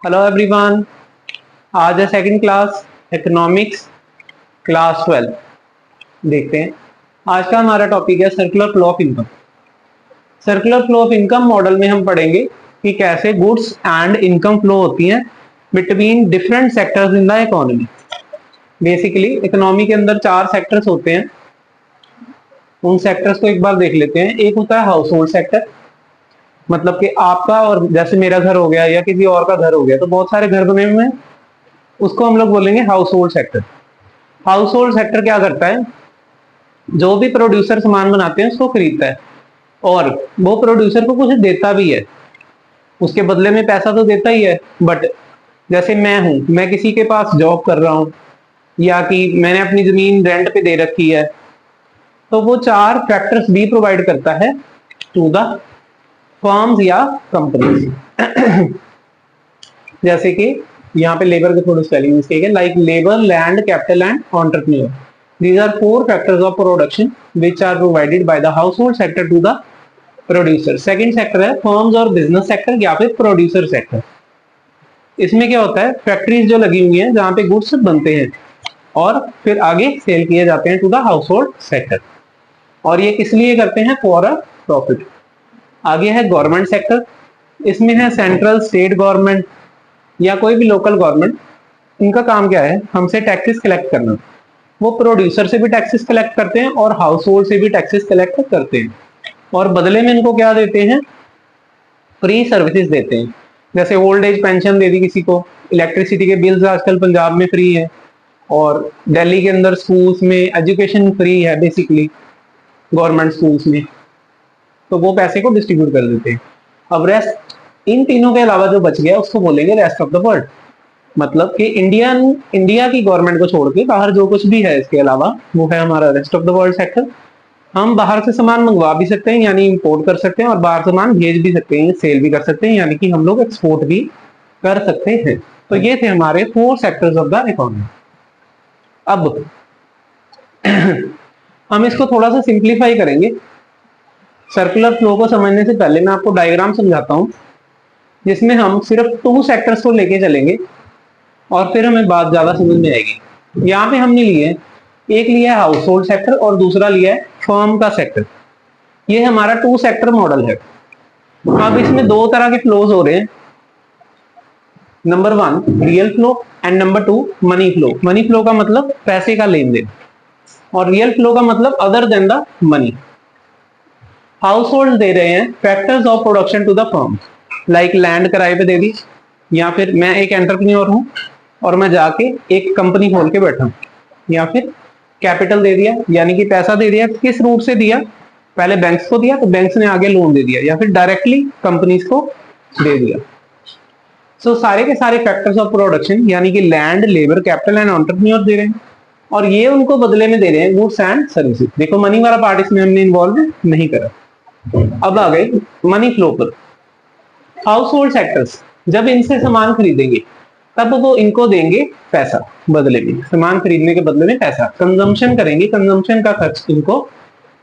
Hello everyone. आज है second class economics class 12। देखते हैं आज का हमारा टॉपिक है circular flow of income. Circular flow of income model में हम पढ़ेंगे कि कैसे गुड्स एंड इनकम फ्लो होती हैं between different sectors in the economy. Basically economy के अंदर 4 सेक्टर्स होते हैं। उन सेक्टर्स को एक बार देख लेते हैं। एक होता है हाउस होल्ड सेक्टर, मतलब कि आपका और जैसे मेरा घर हो गया या किसी और का घर हो गया, तो बहुत सारे घर बने हुए हैं, उसको हम लोग बोलेंगे house hold sector. House hold sector क्या करता है, जो भी प्रोड्यूसर सामान बनाते हैं उसको खरीदता है और वो प्रोड्यूसर को कुछ देता भी है, उसके बदले में पैसा तो देता ही है। बट जैसे मैं किसी के पास जॉब कर रहा हूँ या कि मैंने अपनी जमीन रेंट पे दे रखी है, तो वो 4 फैक्टर्स भी प्रोवाइड करता है टू द फर्म्स या कंपनीज। जैसे कि यहाँ पे लेबर के थोड़े स्पेलिंग मिस्टेक है, like labour, land, capital and entrepreneur. These are 4 factors of production which are provided by the household sector to the producer. Second sector है फर्म्स और बिजनेस सेक्टर या फिर प्रोड्यूसर सेक्टर। इसमें क्या होता है, फैक्ट्रीज जो लगी हुई हैं जहाँ पे गुड्स बनते हैं और फिर आगे सेल किए जाते हैं to the household sector, और ये किस लिए करते हैं, फॉर अ प्रॉफिट। आगे है गवर्नमेंट सेक्टर। इसमें है सेंट्रल, स्टेट गवर्नमेंट या कोई भी लोकल गवर्नमेंट। इनका काम क्या है, हमसे टैक्सेस कलेक्ट करना। वो प्रोड्यूसर से भी टैक्सेस कलेक्ट करते हैं और हाउस होल्ड से भी टैक्सेस कलेक्ट करते हैं, और बदले में इनको क्या देते हैं, फ्री सर्विसेज देते हैं। जैसे ओल्ड एज पेंशन दे दी किसी को, इलेक्ट्रिसिटी के बिल्स आजकल पंजाब में फ्री है, और दिल्ली के अंदर स्कूल्स में एजुकेशन फ्री है बेसिकली गवर्नमेंट स्कूल्स में, तो वो पैसे को डिस्ट्रीब्यूट कर देते हैं। अब रेस्ट, इन तीनों के अलावा जो बच गया उसको बोलेंगे रेस्ट ऑफ द वर्ल्ड। मतलब कि इंडिया की गवर्नमेंट को छोड़ के बाहर जो कुछ भी है इसके अलावा, वो है हमारा rest of the world sector. हम बाहर से सामान मंगवा भी सकते हैं यानी इंपोर्ट कर सकते हैं, और बाहर सामान भेज भी सकते हैं, सेल भी कर सकते हैं, यानी कि हम लोग एक्सपोर्ट भी कर सकते हैं। तो ये थे हमारे 4 सेक्टर्स ऑफ द इकोनॉमी। अब हम इसको थोड़ा सा सिंप्लीफाई करेंगे। सर्कुलर फ्लो को समझने से पहले मैं आपको डायग्राम समझाता हूं, जिसमें हम सिर्फ 2 सेक्टर्स को लेके चलेंगे और फिर हमें बात ज्यादा समझ में आएगी। यहाँ पे हमने लिए, एक लिया है हाउस होल्ड सेक्टर और दूसरा लिया है फर्म का सेक्टर। ये हमारा 2 सेक्टर मॉडल है। अब इसमें 2 तरह के फ्लोज हो रहे हैं, number 1 real flow and number 2 money flow. Money flow का मतलब पैसे का लेन देन, और रियल फ्लो का मतलब other than the money. Household दे रहे हैं factors of production to the firm, like land किराए पे दे दी, या फिर मैं एक एंटरप्रेन्योर हूं और मैं जाके एक कंपनी खोल के बैठा हूं, या फिर कैपिटल दे दिया यानी कि पैसा दे दिया। किस रूट से दिया, पहले बैंक्स को दिया तो बैंक्स ने आगे लोन दे दिया, या फिर डायरेक्टली कंपनीज को दे दिया। सो सारे के सारे फैक्टर्स ऑफ प्रोडक्शन यानी कि land, labour, capital and entrepreneur दे रहे हैं, और ये उनको बदले में दे रहे हैं गुड्स एंड सर्विसेज। देखो मनी वाला पार्ट इसमें हमने इन्वॉल्व नहीं करा। अब आ गए मनी फ्लो पर। हाउस होल्ड सेक्टर्स जब इनसे सामान खरीदेंगे तब वो इनको देंगे पैसा बदले में, सामान खरीदने के बदले में पैसा। कंजम्पशन करेंगे, कंजम्पशन का खर्च इनको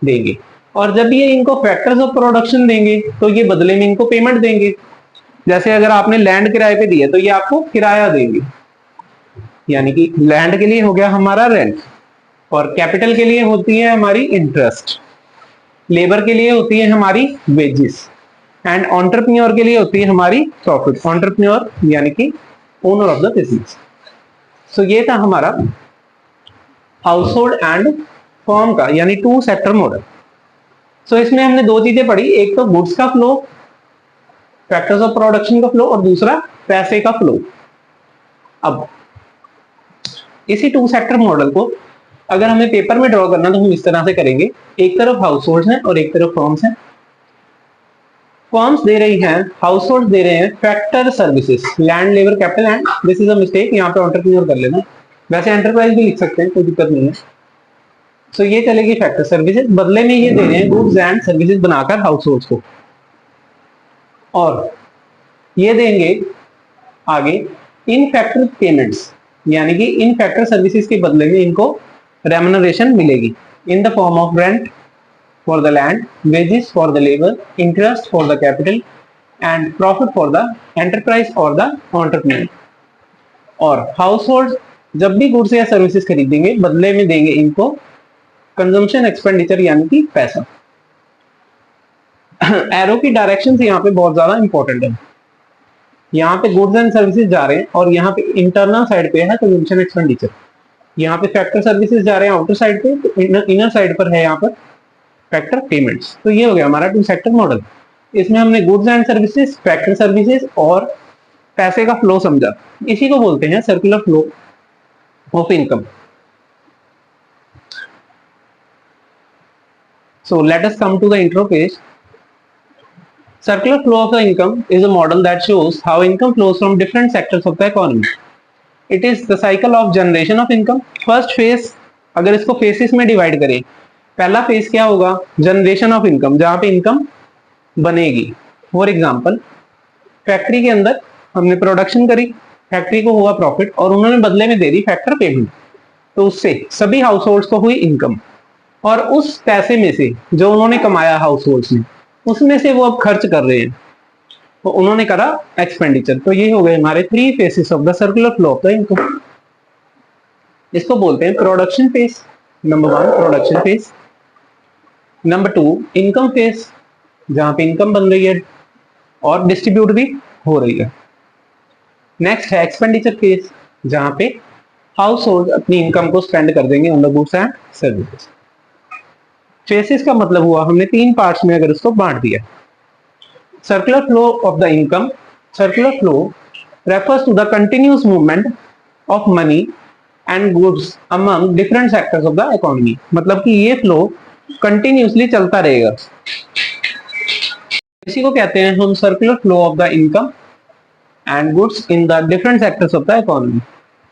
देंगे, और जब ये इनको फैक्टर्स ऑफ प्रोडक्शन देंगे तो ये बदले में इनको पेमेंट देंगे। जैसे अगर आपने लैंड किराए पे दिया तो ये आपको किराया देंगे, यानी कि लैंड के लिए हो गया हमारा रेंट, और कैपिटल के लिए होती है हमारी इंटरेस्ट, लेबर के लिए होती है हमारी वेजेस, एंड एंटरप्रेन्योर के लिए होती है हमारी प्रॉफिट। एंटरप्रेन्योर यानी कि ओनर ऑफ द बिजनेस। सो ये था हमारा हाउस होल्ड एंड फर्म का यानी 2 सेक्टर मॉडल। सो इसमें हमने 2 चीजें पढ़ी, एक तो गुड्स का फ्लो, फैक्टर्स ऑफ प्रोडक्शन का फ्लो, और दूसरा पैसे का फ्लो। अब इसी 2 सेक्टर मॉडल को अगर हमें पेपर में ड्रॉ करना तो हम इस तरह से करेंगे, एक तरफ हाउस होल्ड है और एक तरफ फर्म्स है। फर्म्स दे रही हैं, हाउस होल्ड दे रहे हैं factor services, land, labour, capital and, this is a mistake, यहाँ पे एंटरप्रेन्योर कर लेना, वैसे एंटरप्राइज भी लिख सकते हैं, कोई दिक्कत नहीं है। सो ये चलेगी फैक्टर सर्विसेज, बदले में ये दे रहे हैं गुड्स एंड सर्विसेज बनाकर हाउस होल्ड को, और ये देंगे आगे इन फैक्टर पेमेंट्स, यानी कि इन फैक्टर सर्विसेज के बदले में इनको रेम्युनरेशन मिलेगी in the form of rent for the land, wages for the labor, interest for the capital and profit for the enterprise और द एंटरप्रेन्योर। और हाउस होल्ड जब भी गुड्स या सर्विसेज खरीदेंगे बदले में देंगे इनको कंजम्पशन एक्सपेंडिचर यानी कि पैसा। एरो की डायरेक्शन यहाँ पे बहुत ज्यादा इंपॉर्टेंट है। यहाँ पे गुड्स एंड सर्विसेज जा रहे हैं और यहाँ पे इंटरनल साइड पे है कंजम्पशन एक्सपेंडिचर। यहाँ पे फैक्टर सर्विसेज जा रहे हैं आउटर साइड पे, तो इनर साइड पर है यहाँ पर फैक्टर पेमेंट्स। तो ये हो गया हमारा टू सेक्टर मॉडल। इसमें हमने goods and services, factor services और पैसे का फ्लो समझा। इसी को बोलते हैं circular flow of income. So let us come to the intro page. Circular flow of the income is a model that shows how income flows from different sectors of the economy. It is the cycle of generation of income. First phase, अगर इसको phases में divide करें, पहला phase क्या होगा? Generation of income, जहाँ पे income बनेगी। For example, फैक्ट्री के अंदर हमने प्रोडक्शन करी, फैक्ट्री को हुआ प्रॉफिट और उन्होंने बदले में दे दी फैक्टर पेमेंट, तो उससे सभी हाउस होल्ड्स को हुई इनकम। और उस पैसे में से जो उन्होंने कमाया हाउस होल्ड्स ने, उसमें से वो अब खर्च कर रहे हैं, तो उन्होंने करा एक्सपेंडिचर। तो ये हो गए हमारे 3 faces of the circular flow of the income. इसको बोलते हैं production phase, number 1 production phase, number 2 income phase, जहां पे इनकम बन रही है और डिस्ट्रीब्यूट भी हो रही है। नेक्स्ट है एक्सपेंडिचर फेज, जहां पे हाउस होल्ड अपनी इनकम को स्पेंड कर देंगे on the goods and services. Faces का मतलब हुआ हमने 3 पार्ट्स में अगर इसको बांट दिया। Circular flow of the income, circular flow refers to the continuous movement of money and goods among different sectors of the economy. मतलब कि ये फ्लो कंटिन्यूअसली चलता रहेगा। इसी को कहते हैं हम circular flow of the income and goods in the different sectors of the economy.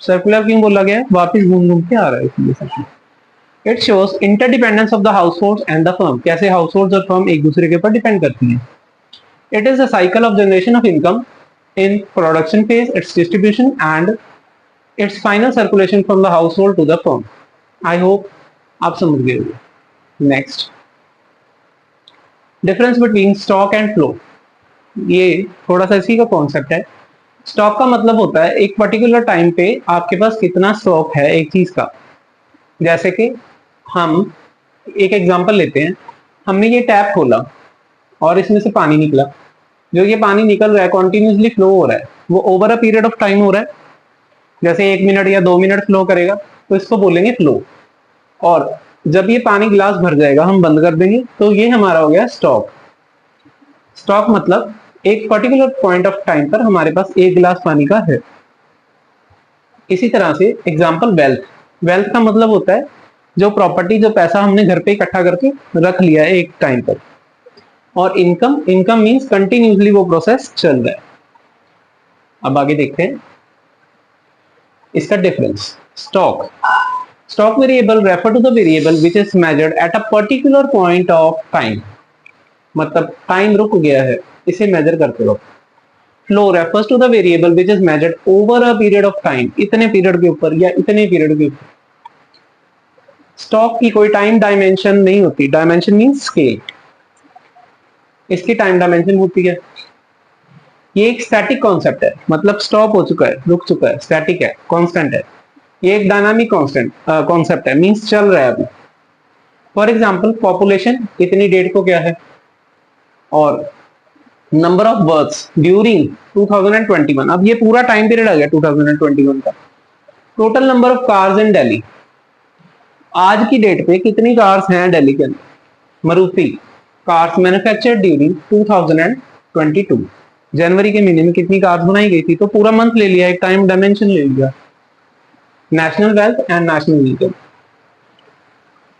Circular क्यों बोला गया है? वापिस घूम घूम के आ रहा है इसलिए। It shows interdependence of the households and the firm. कैसे हाउसहोल्ड्स और फर्म एक दूसरे के ऊपर डिपेंड करती हैं। It is a cycle of generation of income in production phase, its distribution and its final circulation from the household to the firm. I hope आप समझ गए होंगे। Next, difference between stock and flow. ये थोड़ा सा इसी का concept है। स्टॉक का मतलब होता है एक पर्टिकुलर टाइम पे आपके पास कितना स्टॉक है एक चीज का। जैसे कि हम एक एग्जांपल लेते हैं, हमने ये टैप खोला और इसमें से पानी निकला। जो ये पानी निकल रहा है कॉन्टिन्यूसली फ्लो हो रहा है, वो over a period of time हो रहा है। जैसे 1 मिनट या 2 मिनट फ्लो करेगा तो इसको बोलेंगे फ्लो। और जब ये पानी गिलास भर जाएगा हम बंद कर देंगे, तो ये हमारा हो गया स्टॉक। स्टॉक मतलब एक पर्टिकुलर पॉइंट ऑफ टाइम पर हमारे पास 1 गिलास पानी का है। इसी तरह से एग्जाम्पल वेल्थ, वेल्थ का मतलब होता है जो प्रॉपर्टी, जो पैसा हमने घर पे इकट्ठा करके रख लिया है एक टाइम पर। और इनकम, इनकम मींस कंटिन्यूसली वो प्रोसेस चल रहा है। अब आगे देखते हैं इसका difference. Stock, stock variable refer to the variable which is measured at a particular point of time. मतलब टाइम रुक गया है, इसे मेजर करते वक्त। Flow refers to the variable which is measured over a period of time, इतने period के ऊपर या इतने पीरियड के ऊपर। स्टॉक की कोई टाइम डायमेंशन नहीं होती, डायमेंशन मींस स्केल। इसकी टाइम डायमेंशन होती है। ये एक स्टैटिक कॉन्सेप्ट है, मतलब स्टॉप हो चुका है, रुक चुका है, स्टैटिक है, कांस्टेंट है। ये एक डायनामिक कॉन्सेप्ट है, मींस चल रहा है अभी। फॉर एग्जांपल पॉपुलेशन इतनी डेट को क्या है, और नंबर ऑफ बर्थ्स ड्यूरिंग 2021। अब ये पूरा टाइम पीरियड आ गया 2021 का। टोटल नंबर ऑफ कार्स इन दिल्ली, आज की डेट पे कितनी कार्स हैं दिल्ली के अंदर। मारुति कार्स मैन्युफैक्चर्ड ड्यूरिंग 2022, जनवरी के महीने में कितनी कार्स बनाई गई थी, तो पूरा मंथ ले लिया, एक टाइम डायमेंशन ले लिया। National wealth and national income,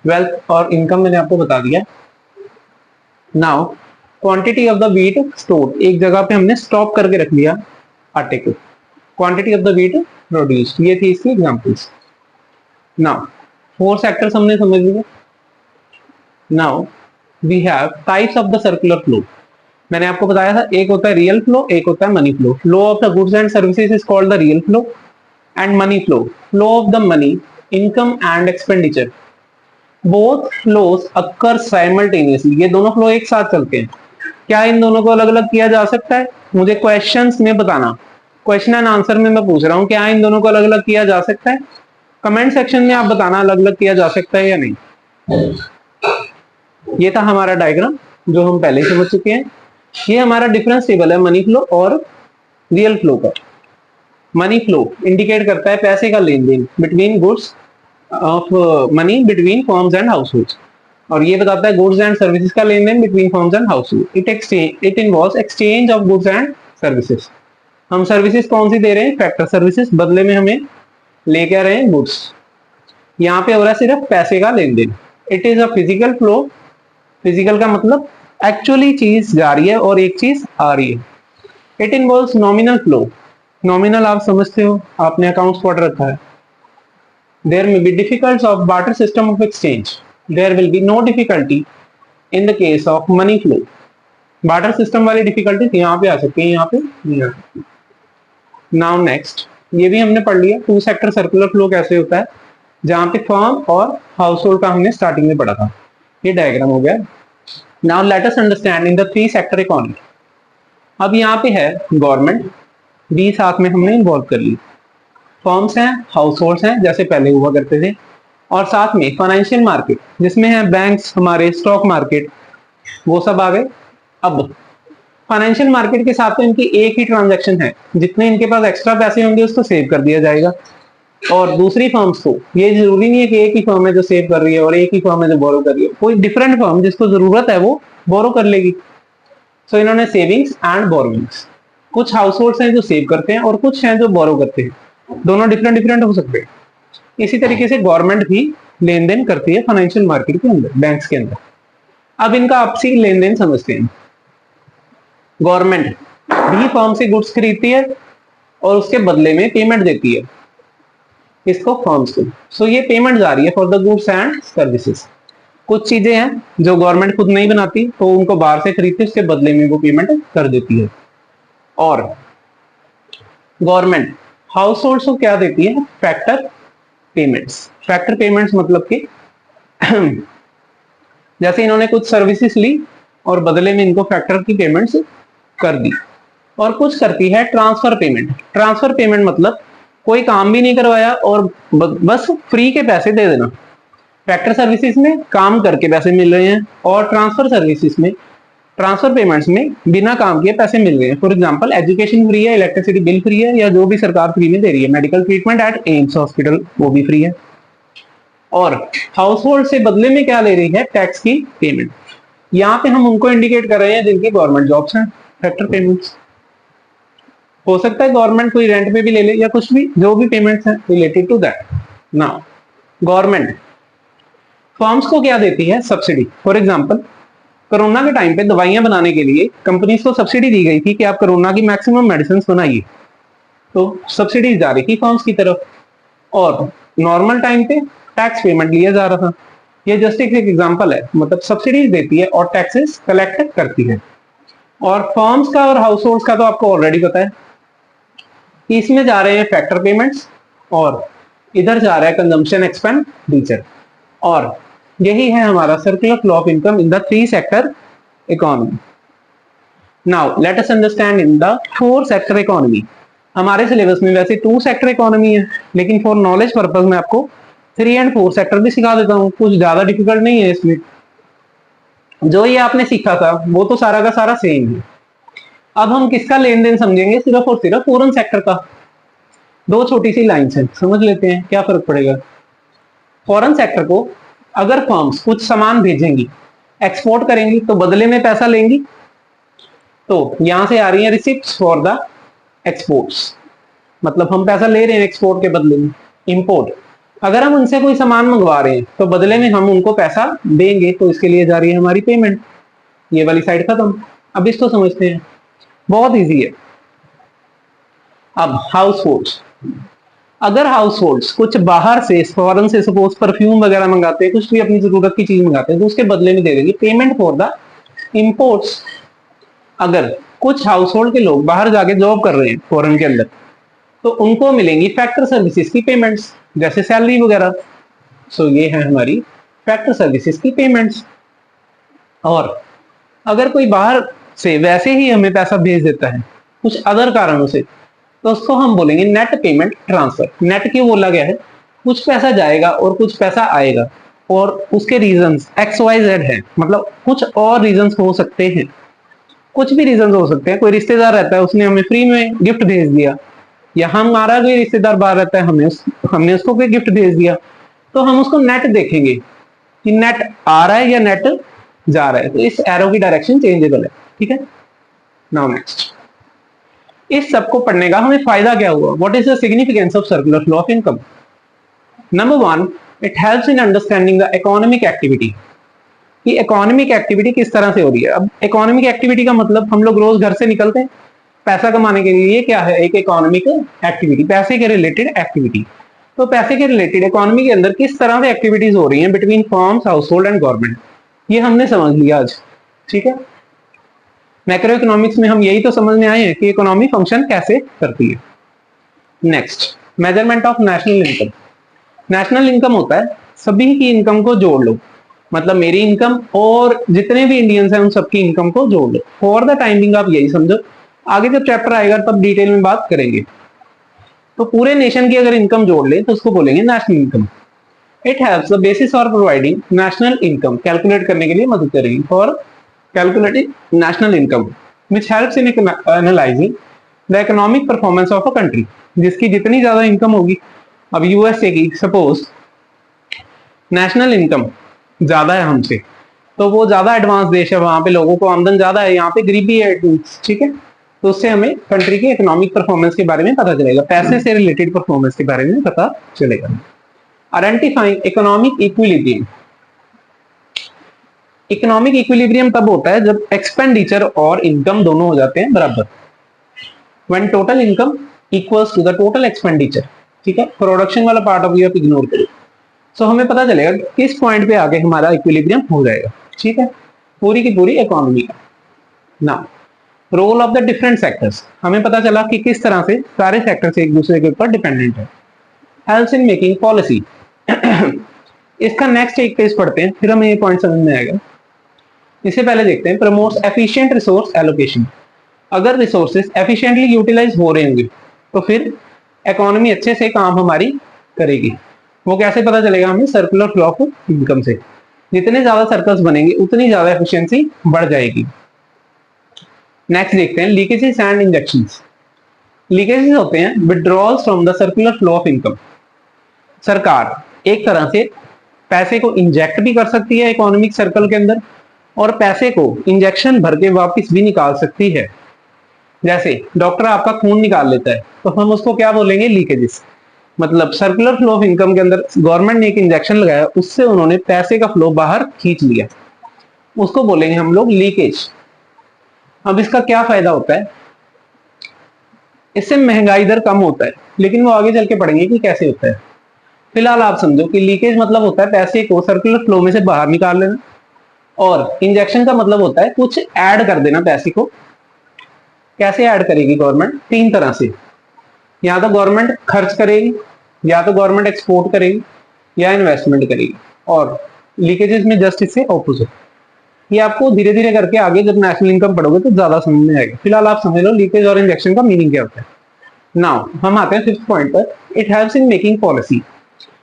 wealth और इनकम मैंने आपको बता दिया। Now quantity of the wheat store, एक जगह पे हमने स्टॉक करके रख लिया आटे को। Quantity of the wheat produced, ये थी इसकी एग्जांपल्स। नाउ 4 सेक्टर्स हमने समझ लिए। Now we have types of the circular flow. मैंने आपको बताया था एक होता है रियल फ्लो, एक होता है money flow. Flow of the goods and services is called the real flow and money flow, flow of the money, income and expenditure. Both flows occur simultaneously, ये दोनों फ्लो एक साथ चलते हैं। क्या इन दोनों को अलग अलग किया जा सकता है? मुझे क्वेश्चंस में बताना, क्वेश्चन एंड आंसर में मैं पूछ रहा हूं क्या इन दोनों को अलग अलग किया जा सकता है? कमेंट सेक्शन में आप बताना अलग अलग किया जा सकता है या नहीं। ये था हमारा डायग्राम जो हम पहले समझ चुके हैं। ये हमारा डिफरेंस टेबल है मनी फ्लो और रियल फ्लो का। मनी फ्लो इंडिकेट करता है पैसे का लेन देन between goods of money between firms and households, और ये बताता है गुड्स एंड सर्विसेज का लेन देन between firms and household. It involves exchange of goods and services. हम सर्विसेज कौन सी दे रहे हैं? फैक्टर सर्विसेज, बदले में हमें लेके आ रहे हैं गुड्स। यहाँ पे हो रहा है सिर्फ पैसे का लेन देन। It is a physical flow. Physical का मतलब एक्चुअली चीज जा रही है और एक चीज आ रही है। It involves nominal flow. Nominal आप समझते हो, आपने अकाउंट्स पढ़ रखा है। There may be difficult of barter system of exchange. There will be no difficulty in the case of money flow. Barter system वाली डिफिकल्टी यहाँ पे आ सकती है, यहाँ पे नहीं आ सकती। नाउ नेक्स्ट, ये भी हमने पढ़ लिया टू सेक्टर सर्कुलर फ्लो कैसे होता है, जहां पे फर्म और हाउस होल्ड का हमने स्टार्टिंग में पढ़ा था। ये डायग्राम हो गया। Now let us understand in the three sector economy. अब यहाँ पे है गवर्नमेंट भी साथ में हमने इन्वॉल्व कर ली, फर्म्स हैं, हाउस होल्ड्स हैं जैसे पहले हुआ करते थे, और साथ में फाइनेंशियल मार्केट जिसमें है बैंक्स, हमारे स्टॉक मार्केट, वो सब आ गए। अब फाइनेंशियल मार्केट के साथ तो इनकी एक ही ट्रांजैक्शन है, जितने इनके पास एक्स्ट्रा पैसे होंगे उसको सेव कर दिया जाएगा। और दूसरी फर्म्स को ये जरूरी नहीं है कि एक ही फर्म है जो सेव कर रही है और एक ही फर्म है जो बोरो कर रही है, कोई डिफरेंट फर्म जिसको जरूरत है वो बोरो कर लेगी। सो इन्होंने सेविंग्स एंड बोरोइंग्स। कुछ हाउस होल्ड्स हैं जो सेव करते हैं और कुछ हैं जो बोरो करते हैं, दोनों डिफरेंट डिफरेंट हो सकते हैं। इसी तरीके से गवर्नमेंट भी लेन देन करती है फाइनेंशियल मार्केट के अंदर, बैंक्स के अंदर। अब इनका आपसी लेन देन समझते हैं। गवर्नमेंट भी फर्म से गुड्स खरीदती है और उसके बदले में पेमेंट देती है इसको फर्म्स को। सो ये पेमेंट जा रही है for the goods and services. कुछ चीजें हैं जो गवर्नमेंट खुद नहीं बनाती तो उनको बाहर से खरीदती है, उसके बदले में वो पेमेंट कर देती है। और गवर्नमेंट हाउस होल्ड्स को क्या देती है? Factor payments. फैक्टर पेमेंट्स मतलब कि जैसे इन्होंने कुछ सर्विसेज ली और बदले में इनको फैक्टर की पेमेंट्स कर दी। और कुछ करती है ट्रांसफर पेमेंट। ट्रांसफर पेमेंट मतलब कोई काम भी नहीं करवाया और बस फ्री के पैसे दे देना। फैक्टर सर्विसेज में काम करके पैसे मिल रहे हैं और ट्रांसफर सर्विसेज में, ट्रांसफर पेमेंट्स में बिना काम किए पैसे मिल रहे हैं। फॉर एग्जांपल एजुकेशन फ्री है, इलेक्ट्रिसिटी बिल फ्री है, या जो भी सरकार फ्री में दे रही है, medical treatment at AIIMS hospital वो भी फ्री है। और हाउस होल्ड से बदले में क्या ले रही है? टैक्स की पेमेंट। यहाँ पे हम उनको इंडिकेट कर रहे हैं जिनकी गवर्नमेंट जॉब्स हैं। फैक्टर पेमेंट्स हो सकता है गवर्नमेंट कोई रेंट पे भी ले ले या कुछ भी, जो भी पेमेंट्स हैं related to that. Now government firms को क्या देती है? सब्सिडी। फॉर एग्जांपल कोरोना के टाइम पे दवाइयां बनाने के लिए कंपनीज को सब्सिडी दी गई थी कि आप कोरोना की मैक्सिमम मेडिसिन बनाइए, तो सब्सिडी जा रही थी फर्म्स की तरफ। और नॉर्मल टाइम पे टैक्स पेमेंट लिया जा रहा था। ये जस्ट एक एग्जांपल है, मतलब सब्सिडीज देती है और टैक्सेस कलेक्ट करती है। और फर्म्स का और हाउस होल्ड्स का तो आपको ऑलरेडी पता है, इसमें जा रहे हैं फैक्टर पेमेंट्स और इधर जा रहा है कंजम्पशन एक्सपेंडिचर। और यही है हमारा circular flow of income in the three sector economy. Now let us understand in the four sector economy. हमारे सिलेबस में वैसे टू सेक्टर इकोनॉमी है, लेकिन फॉर नॉलेज पर्पज मैं आपको 3 एंड 4 सेक्टर भी सिखा देता हूँ। कुछ ज्यादा डिफिकल्ट नहीं है इसमें। जो ये आपने सीखा था वो तो सारा का सारा सेम है। अब हम किसका लेन देन समझेंगे? सिर्फ और सिर्फ फॉरेन सेक्टर का। दो छोटी सी लाइन्स हैं, समझ लेते हैं क्या फर्क पड़ेगा। फॉरेन सेक्टर को अगर फर्म्स कुछ सामान भेजेंगी, एक्सपोर्ट करेंगी, तो बदले में पैसा लेंगी। तो यहां से आ रही है रिसिप्ट्स फॉर द एक्सपोर्ट्स, मतलब हम पैसा ले रहे हैं एक्सपोर्ट के बदले में। इंपोर्ट, अगर हम उनसे कोई सामान मंगवा रहे हैं तो बदले में हम उनको पैसा देंगे, तो इसके लिए जा रही है हमारी पेमेंट। ये वाली साइड खत्म। अब इसको समझते हैं, बहुत इजी है। अब हाउस होल्ड्स, अगर हाउस होल्ड्स कुछ बाहर से फॉरेन से सपोज परफ्यूम वगैरह मंगाते हैं, कुछ भी अपनी जरूरत की चीज मंगाते हैं, तो उसके बदले में दे देंगे पेमेंट फॉर द इंपोर्ट्स। अगर कुछ हाउस होल्ड के लोग बाहर जाके जॉब कर रहे हैं फॉरेन के अंदर, तो उनको मिलेंगी फैक्टर सर्विसेज की पेमेंट्स, जैसे सैलरी वगैरह। सो ये है हमारी फैक्टर सर्विसेज की पेमेंट्स। और अगर कोई बाहर से वैसे ही हमें पैसा भेज देता है कुछ अदर कारणों से, तो उसको हम बोलेंगे नेट पेमेंट ट्रांसफर। नेट क्यों बोला गया है? कुछ पैसा जाएगा और कुछ पैसा आएगा, और उसके रीजंस XYZ है, मतलब कुछ और रीजंस हो सकते हैं, कुछ भी रीजंस हो सकते हैं। कोई रिश्तेदार रहता है, उसने हमें फ्री में गिफ्ट भेज दिया, या हमारा कोई रिश्तेदार बाहर रहता है, हमने उसको कोई गिफ्ट भेज दिया, तो हम उसको नेट देखेंगे कि नेट आ रहा है या नेट जा रहा है। तो इस एरो की डायरेक्शन चेंजेबल है, ठीक है। नाउ नेक्स्ट, इस सब को पढ़ने का हमें फायदा क्या हुआ? What is the significance of circular flow of income? Number 1, it helps in understanding the economic activity, कि इकोनॉमिक एक्टिविटी किस तरह से हो रही है। अब इकोनॉमिक एक्टिविटी का मतलब, हम लोग रोज घर से निकलते हैं पैसा कमाने के लिए, ये क्या है? एक इकोनॉमिक एक्टिविटी, पैसे के रिलेटेड एक्टिविटी। तो पैसे के रिलेटेड इकोनॉमी के अंदर किस तरह से एक्टिविटीज हो रही हैं between firms, house hold and government, ये हमने समझ लिया आज, ठीक है। मैक्रो इकोनॉमिक्स में हम यही तो समझ में आए हैं कि इकोनॉमी फंक्शन कैसे करती है। Next, measurement of national income. National income होता है सभी की इनकम को जोड़ लो, मतलब मेरी इनकम और जितने भी इंडियंस हैं उन सबकी इनकम को जोड़ लो। फॉर द टाइमिंग आप यही समझो, आगे जब चैप्टर आएगा तब डिटेल में बात करेंगे। तो पूरे नेशन की अगर इनकम जोड़ ले तो उसको बोलेंगे national income. It haves the basis for providing national income, calculate करने के लिए मदद करेगी, for calculating national income which helps in analysing the economic performance of a country. जिसकी जितनी ज्यादा इनकम होगी, अब यूएसए की सपोज नेशनल इनकम ज्यादा है हमसे, तो वो ज्यादा एडवांस देश है, वहां पे लोगों को आमदन ज्यादा है, यहाँ पे गरीबी है, ठीक है। तो उससे हमें कंट्री की इकोनॉमिक परफॉर्मेंस के बारे में पता चलेगा, पैसे से रिलेटेड परफॉर्मेंस के बारे में पता चलेगा। Identifying economic equilibrium. Economic equilibrium तब होता है जब एक्सपेंडिचर और इनकम दोनों हो जाते हैं बराबर। When total income equals to the total expenditure, ठीक है। प्रोडक्शन वाला पार्ट ऑफ व्यू आप इग्नोर करो। सो हमें पता चलेगा किस पॉइंट पे आगे हमारा इक्विलिब्रियम हो जाएगा, ठीक है, पूरी की पूरी इकोनॉमी का। Now role of the different sectors, हमें पता चला कि किस तरह से सारे सेक्टर्स एक दूसरे के ऊपर डिपेंडेंट है। Helps in making policy. इसका नेक्स्ट एक पेज पढ़ते हैं, फिर हमें ये पॉइंट समझ में आएगा। इससे पहले देखते हैं, प्रमोट्स एफिशिएंट रिसोर्स एलोकेशन। अगर रिसोर्सेज एफिशिएंटली यूटिलाइज हो रहे होंगे तो फिर इकोनॉमी अच्छे से काम हमारी करेगी। वो कैसे पता चलेगा हमें? सर्कुलर फ्लो ऑफ इनकम से। जितने ज्यादा सर्कल्स बनेंगे उतनी ज्यादा एफिशिएंसी बढ़ जाएगी। नेक्स्ट देखते हैं, लीकेजेस एंड इंजेक्शंस। लीकेजेस होते हैं withdrawals from the circular flow of income. सरकार एक तरह से पैसे को इंजेक्ट भी कर सकती है इकोनॉमिक सर्कल के अंदर, और पैसे को इंजेक्शन भर के वापस भी निकाल सकती है। जैसे डॉक्टर आपका खून निकाल लेता है तो हम उसको क्या बोलेंगे? लीकेजेस। मतलब सर्कुलर फ्लो ऑफ इनकम के अंदर गवर्नमेंट ने एक इंजेक्शन लगाया, उससे उन्होंने पैसे का फ्लो बाहर खींच लिया, उसको बोलेंगे हम लोग लीकेज। अब इसका क्या फायदा होता है? इससे महंगाई दर कम होता है, लेकिन वो आगे चल के पढ़ेंगे कि कैसे होता है। फिलहाल आप समझो कि लीकेज मतलब होता है पैसे को सर्कुलर फ्लो में से बाहर निकाल लेना, और इंजेक्शन का मतलब होता है कुछ ऐड कर देना पैसे को। कैसे ऐड करेगी गवर्नमेंट? 3 तरह से। या तो गवर्नमेंट खर्च करेगी, या तो गवर्नमेंट एक्सपोर्ट करेगी, या इन्वेस्टमेंट करेगी। और लीकेजेस में जस्ट इससे ऑपोजिट। ये आपको धीरे धीरे करके आगे जब नेशनल इनकम पढ़ोगे तो ज्यादा समझ में आएगा। फिलहाल आप समझ लो लीकेज और इंजेक्शन का मीनिंग क्या होता है। नाउ हम आते हैं 5th पॉइंट पर, it helps in making policy.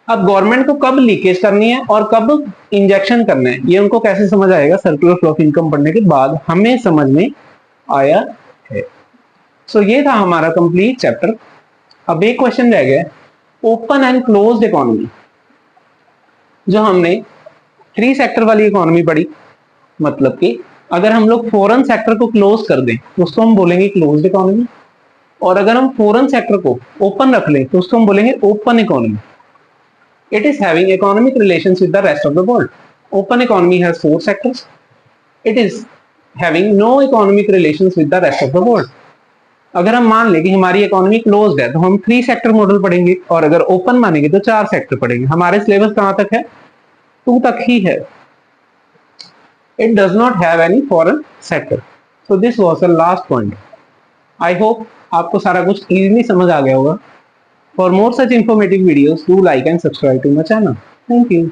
अब गवर्नमेंट को कब लीकेज करनी है और कब इंजेक्शन करना है, ये उनको कैसे समझ आएगा? सर्कुलर फ्लो ऑफ इनकम पढ़ने के बाद हमें समझ में आया है। सो ये था हमारा कंप्लीट चैप्टर। अब एक क्वेश्चन रह गया, ओपन एंड क्लोज्ड इकोनॉमी। जो हमने 3 सेक्टर वाली इकोनॉमी पढ़ी, मतलब कि अगर हम लोग फॉरेन सेक्टर को क्लोज कर दें तो उसको हम बोलेंगे क्लोज्ड इकोनॉमी, और अगर हम फॉरेन सेक्टर को ओपन रख लें तो उसको हम बोलेंगे open economy. It is having economic relations with the rest of the world. Open economy has 4 sectors. It is having no economic relations with the rest of the world. अगर हम मान लें कि हमारी इकोनॉमी क्लोज्ड है तो हम 3 sector model पढ़ेंगे, और अगर ओपन मानेंगे तो 4 सेक्टर पढ़ेंगे। हमारे सिलेबस कहां तक है? 2 तक ही है। It does not have any foreign sector. So this was the last point. I hope आपको सारा कुछ easily समझ आ गया होगा। For more such informative videos, do like and subscribe to my channel. Thank you.